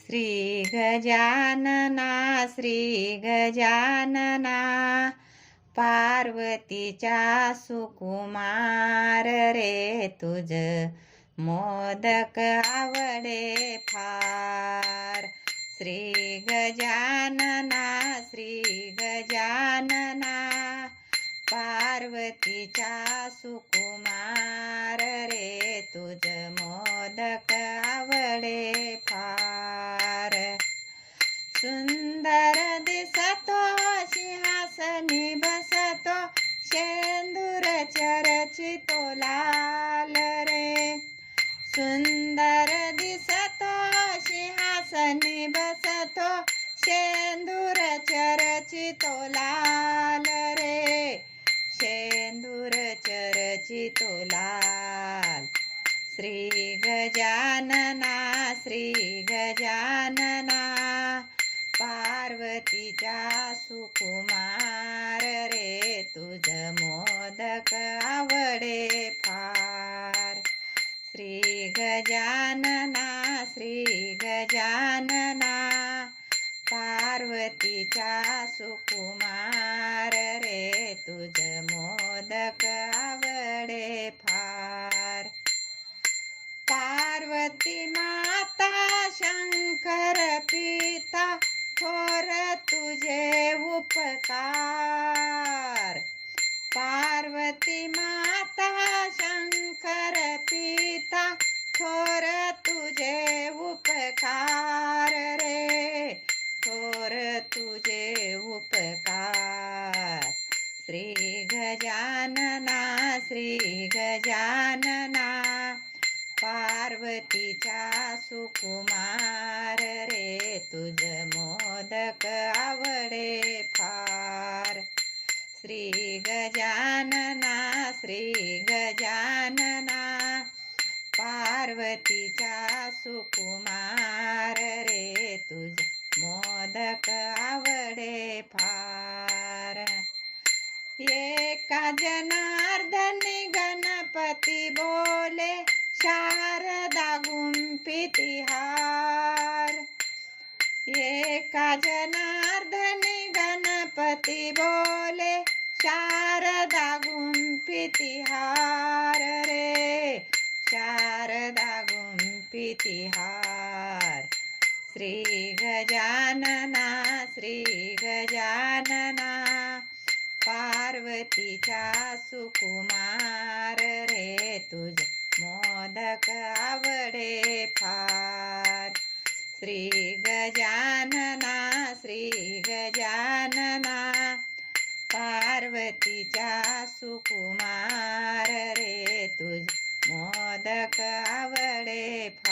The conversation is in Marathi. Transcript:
श्री गजानना श्री गजानना पार्वतीचा सुकुमार रे तुझ मोदक आवडे फार। श्री गजानना श्री गजानना पार्वतीचा सुकुमार रे तुझ मोदक आवडे फार। सुंदर दिसतो सिंहासनी बसतो शेंदूर चरचितो लाल रे। सुंदर दिसतो सिंहासनी बसतो शेंदूर चरचितो लाल रे। शेंदूर चरचितो लाल। श्री गजानना श्री गजानना पार्वतीचा सुकुमार रे तुझ मोदक आवडे फार। श्री गजानना श्री गजानना पार्वतीचा सुकुमार रे तुझ मोदक आवडे फार। पार्वती माता शंकर पिता थोर तुझे उपकार। पार्वती माता शंकर पिता थोर तुझे उपकार रे। थोर तुझे उपकार। श्री गजानना श्री गजानना पार्वतीचा सुकुमार रे तुझ मोदक आवडे फार। श्री गजानना श्री गजानना पार्वतीचा सुकुमार रे तुझ मोदक आवडे फार। एका जनार्दनी गणपती बोले शारदा गुंफिती हार। एका जनार्दनी गणपती बोले शारदा गुंफिती हार रे। शारदा गुंफिती हार। श्री गजानना श्री गजानना पार्वतीचा सुकुमार रे तुझ मोदक आवडे फार। श्री गजानना श्री गजानना पार्वतीचा सुकुमार रे तुझ मोदक आवडे फार।